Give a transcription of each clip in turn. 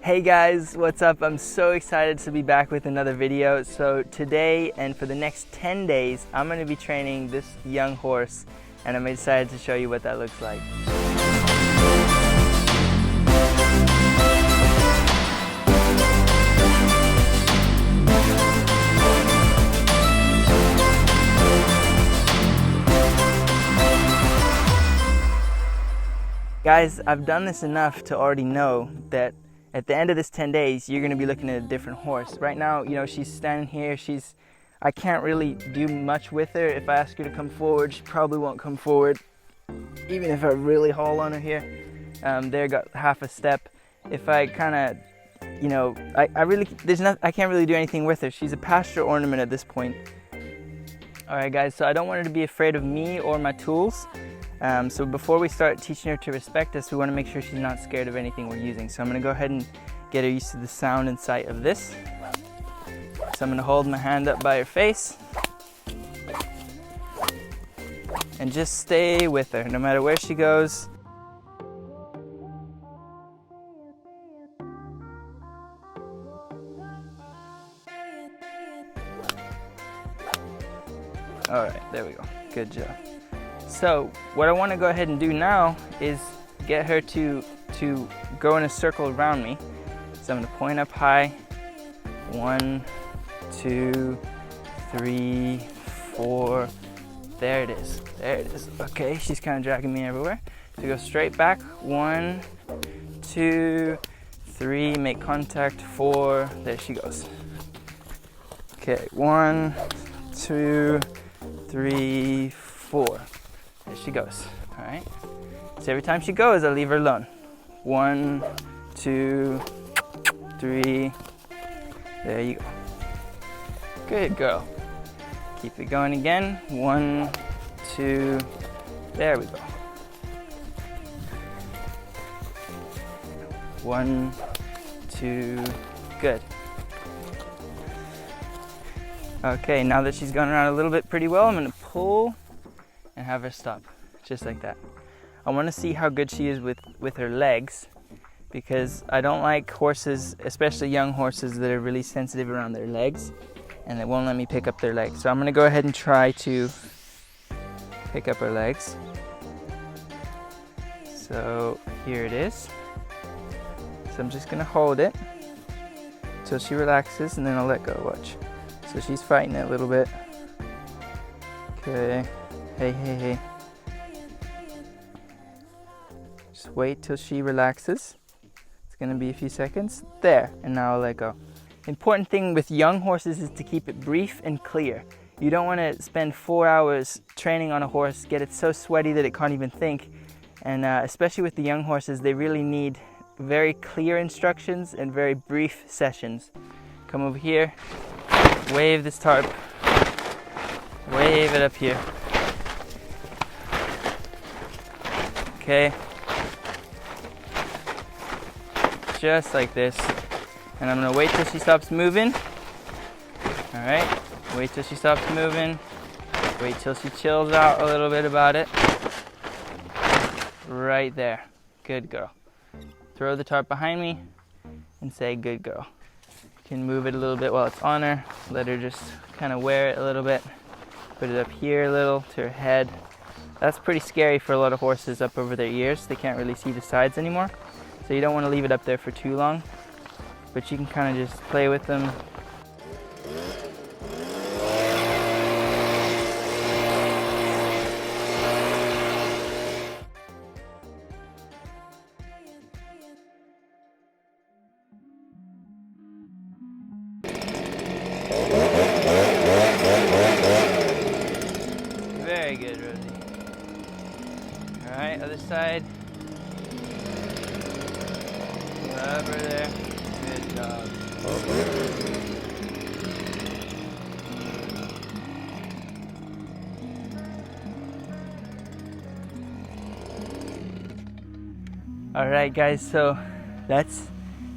Hey guys, what's up? I'm so excited to be back with another video. So today and for the next 10 days, I'm going to be training this young horse, and I'm excited to show you what that looks like. Guys, I've done this enough to already know that at the end of this 10 days, you're gonna be looking at a different horse. Right now, you know, she's standing here. I can't really do much with her. If I ask her to come forward, she probably won't come forward. Even if I really haul on her here. There, got half a step. If I kind of, you know, I can't really do anything with her. She's a pasture ornament at this point. All right, guys, so I don't want her to be afraid of me or my tools. So before we start teaching her to respect us, we want to make sure she's not scared of anything we're using. So I'm going to go ahead and get her used to the sound and sight of this. So I'm going to hold my hand up by her face and just stay with her no matter where she goes. All right, there we go. Good job. So what I want to go ahead and do now is get her to go in a circle around me. So I'm going to point up high. 1, 2, 3, 4. There it is. There it is. Okay, she's kind of dragging me everywhere. So go straight back. 1, 2, 3. Make contact. 4. There she goes. Okay, 1, 2, 3, 4. There she goes. All right. So every time she goes, I leave her alone. 1, 2, 3. There you go. Good girl. Keep it going again. 1, 2. There we go. 1, 2. Good. Okay, now that she's gone around a little bit pretty well, I'm going to pull and have her stop, just like that. I want to see how good she is with her legs, because I don't like horses, especially young horses, that are really sensitive around their legs and they won't let me pick up their legs. So I'm going to go ahead and try to pick up her legs. So here it is. So I'm just going to hold it until she relaxes and then I'll let go. Watch. So she's fighting it a little bit. Okay. Hey. Just wait till she relaxes. It's gonna be a few seconds. There, and now I'll let go. The important thing with young horses is to keep it brief and clear. You don't want to spend 4 hours training on a horse, get it so sweaty that it can't even think. And especially with the young horses, they really need very clear instructions and very brief sessions. Come over here, wave this tarp, wave it up here. Okay, just like this, and I'm gonna wait till she stops moving. All right, wait till she stops moving, wait till she chills out a little bit about it. Right there, good girl. Throw the tarp behind me and say good girl. You can move it a little bit while it's on her, let her just kind of wear it a little bit. Put it up here a little to her head. That's pretty scary for a lot of horses up over their ears. They can't really see the sides anymore. So you don't want to leave it up there for too long. But you can kind of just play with them. Very good, Rosie. All right, other side. Over there. Good job. All right, guys, so that's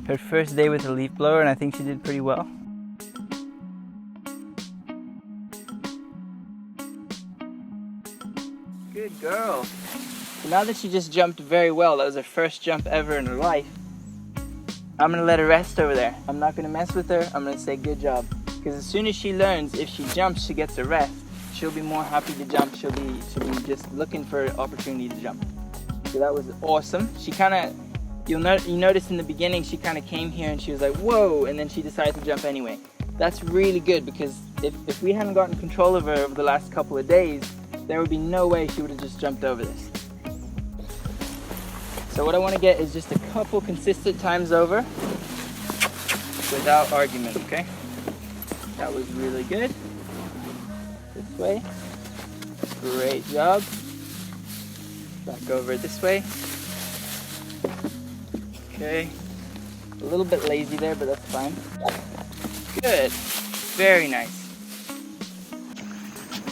her first day with a leaf blower, and I think she did pretty well. Good girl. So now that she just jumped very well, that was her first jump ever in her life, I'm gonna let her rest over there. I'm not gonna mess with her. I'm gonna say good job. Because as soon as she learns, if she jumps, she gets a rest, she'll be more happy to jump. She'll be just looking for an opportunity to jump. So that was awesome. She kind of, you notice in the beginning, she kind of came here and she was like, whoa, and then she decided to jump anyway. That's really good, because if we hadn't gotten control of her over the last couple of days, there would be no way she would have just jumped over this. So what I want to get is just a couple consistent times over without argument, okay? That was really good. This way. Great job. Back over this way. Okay. A little bit lazy there, but that's fine. Good. Very nice.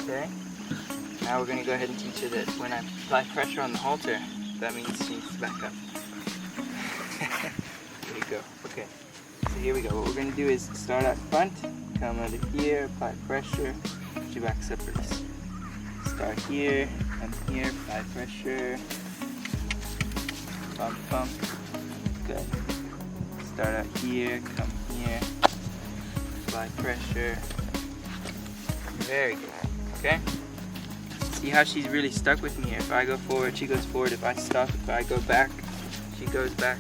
Okay. Now we're going to go ahead and teach her that when I apply pressure on the halter, that means she needs to back up. There you go. Okay. So here we go. What we're going to do is start out front, come over here, apply pressure. She backs up for this. Start here, come here, apply pressure. Bump, bump. Good. Start out here, come here, apply pressure. Very good. Okay? See how she's really stuck with me. If I go forward, she goes forward. If I stop, if I go back, she goes back.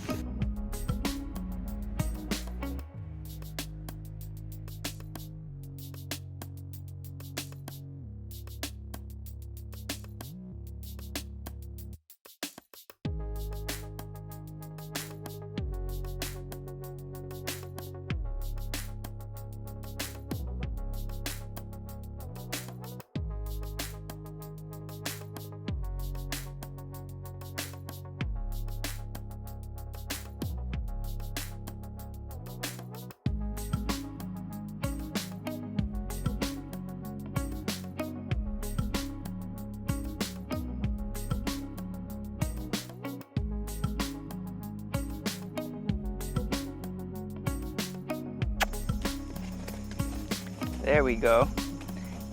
There we go.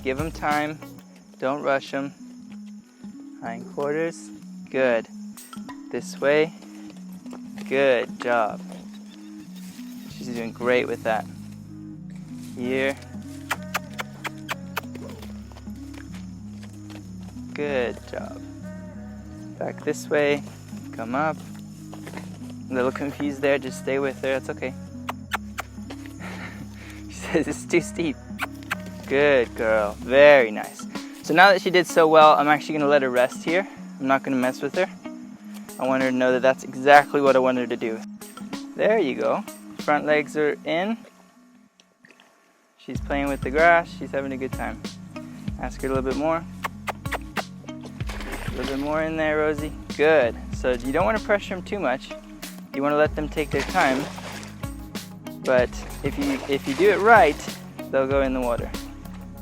Give them time. Don't rush them. Hindquarters. Good. This way. Good job. She's doing great with that. Here. Good job. Back this way. Come up. A little confused there. Just stay with her. That's okay. She says it's too steep. Good girl. Very nice. So now that she did so well, I'm actually going to let her rest here. I'm not going to mess with her. I want her to know that that's exactly what I want her to do. There you go. Front legs are in. She's playing with the grass. She's having a good time. Ask her a little bit more. A little bit more in there, Rosie. Good. So you don't want to pressure them too much. You want to let them take their time. But if you do it right, they'll go in the water.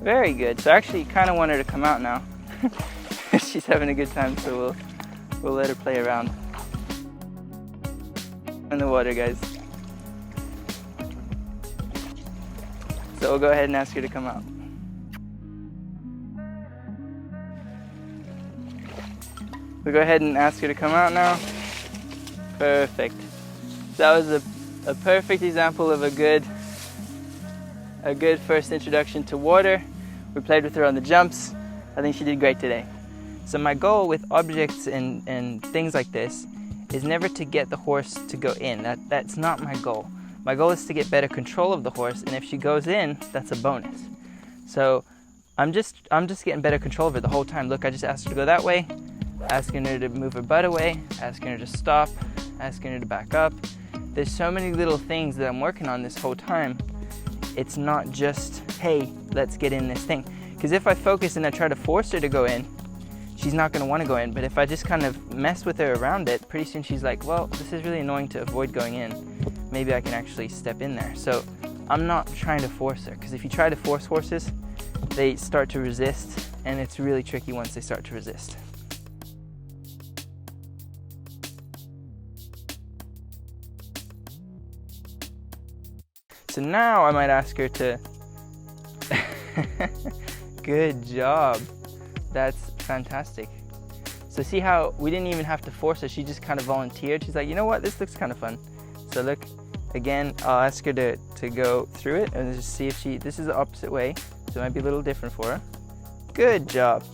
Very good. So I actually kind of want her to come out now. She's having a good time, so we'll let her play around in the water, guys. So we'll go ahead and ask her to come out. We'll go ahead and ask her to come out now. Perfect. That was a perfect example of a good first introduction to water. We played with her on the jumps. I think she did great today. So my goal with objects and things like this is never to get the horse to go in. That's not my goal. My goal is to get better control of the horse, and if she goes in, that's a bonus. So I'm just getting better control of her the whole time. Look, I just asked her to go that way, asking her to move her butt away, asking her to stop, asking her to back up. There's so many little things that I'm working on this whole time. It's not just, hey, let's get in this thing. Because if I focus and I try to force her to go in, she's not going to want to go in. But if I just kind of mess with her around it, pretty soon she's like, well, this is really annoying to avoid going in. Maybe I can actually step in there. So I'm not trying to force her. Because if you try to force horses, they start to resist. And it's really tricky once they start to resist. So now I might ask her to, good job. That's fantastic. So see how we didn't even have to force her, she just kind of volunteered. She's like, you know what, this looks kind of fun. So look, Again, I'll ask her to go through it and just see if this is the opposite way, so it might be a little different for her. Good job.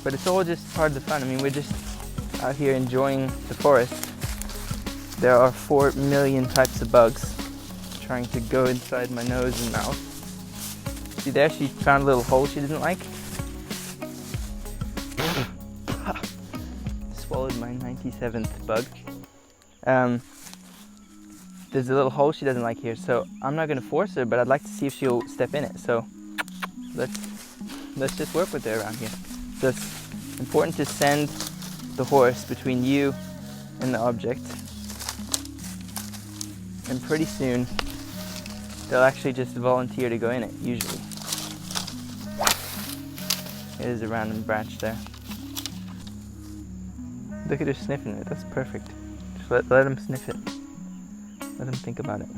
But it's all just part of the fun. I mean, we're just out here enjoying the forest. There are 4 million types of bugs trying to go inside my nose and mouth. See there, she found a little hole she didn't like. Swallowed my 97th bug. There's a little hole she doesn't like here, so I'm not going to force her, but I'd like to see if she'll step in it. So let's just work with her around here. So it's important to send the horse between you and the object, and pretty soon they'll actually just volunteer to go in it, usually. There's a random branch there. Look at her sniffing it, that's perfect. Just let him sniff it. Let him think about it.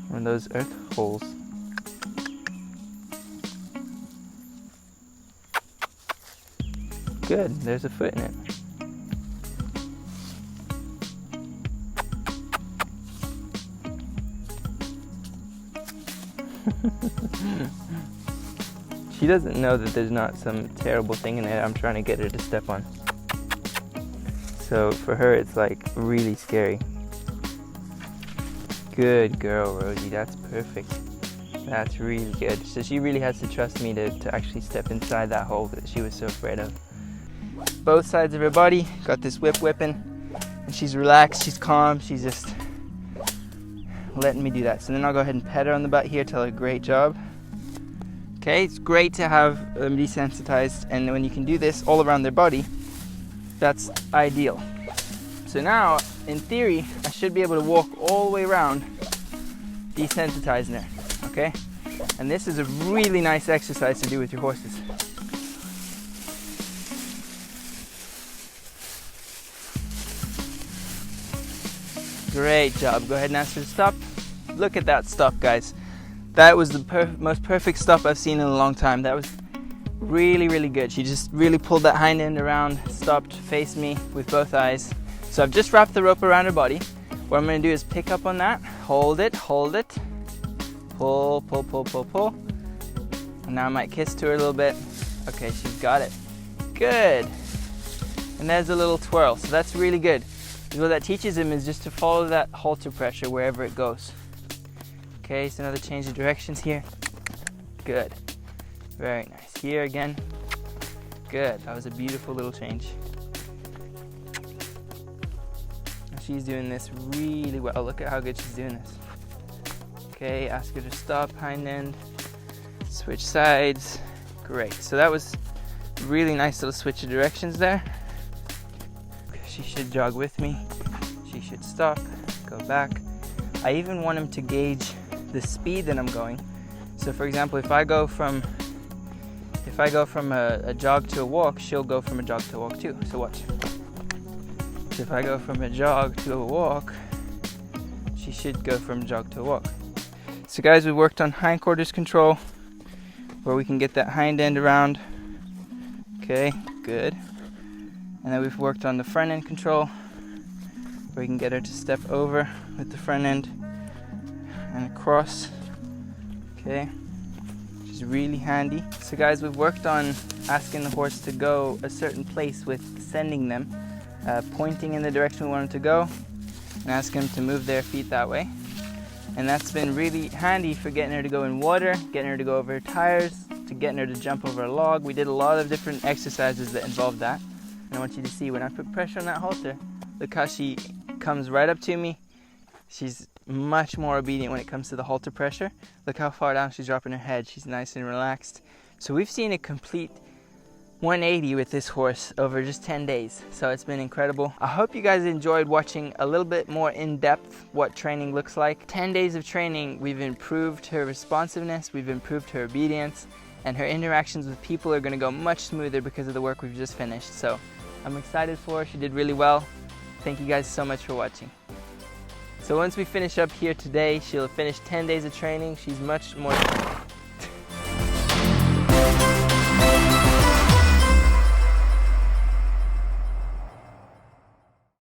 One of those earth holes. Good, there's a foot in it. She doesn't know that there's not some terrible thing in it I'm trying to get her to step on. So for her, it's like really scary. Good girl, Rosie, that's perfect. That's really good. So she really has to trust me to actually step inside that hole that she was so afraid of. Both sides of her body, got this whipping, and she's relaxed, she's calm, she's just letting me do that. So then I'll go ahead and pet her on the butt here, tell her great job. Okay, it's great to have them desensitized, and when you can do this all around their body, that's ideal. So now, in theory, I should be able to walk all the way around desensitizing her, okay? And this is a really nice exercise to do with your horses. Great job. Go ahead and ask her to stop. Look at that stop, guys. That was the most perfect stop I've seen in a long time. That was really, really good. She just really pulled that hind end around, stopped, faced me with both eyes. So I've just wrapped the rope around her body. What I'm going to do is pick up on that, hold it, pull, pull, pull, pull, pull. And now I might kiss to her a little bit. Okay, she's got it. Good. And there's a little twirl. So that's really good. What that teaches him is just to follow that halter pressure wherever it goes. Okay, so another change of directions here. Good. Very nice. Here again. Good. That was a beautiful little change. She's doing this really well. Look at how good she's doing this. Okay, ask her to stop, hind end. Switch sides. Great. So that was a really nice little switch of directions there. She should jog with me. She should stop, go back. I even want him to gauge the speed that I'm going. So for example, if I go from a jog to a walk, she'll go from a jog to a walk too. So watch. So if I go from a jog to a walk, she should go from a jog to a walk. So guys, we worked on hindquarters control, where we can get that hind end around. Okay, good. And then we've worked on the front end control, where we can get her to step over with the front end and across. Okay, which is really handy. So guys, we've worked on asking the horse to go a certain place with sending them, pointing in the direction we want them to go, and asking them to move their feet that way. And that's been really handy for getting her to go in water, getting her to go over her tires, to getting her to jump over a log. We did a lot of different exercises that involved that. And I want you to see when I put pressure on that halter, look how she comes right up to me. She's much more obedient when it comes to the halter pressure. Look how far down she's dropping her head. She's nice and relaxed. So we've seen a complete 180 with this horse over just 10 days. So it's been incredible. I hope you guys enjoyed watching a little bit more in depth what training looks like. 10 days of training, we've improved her responsiveness, we've improved her obedience, and her interactions with people are going to go much smoother because of the work we've just finished. So I'm excited for her. She did really well. Thank you guys so much for watching. So once we finish up here today, she'll have finished 10 days of training. She's much more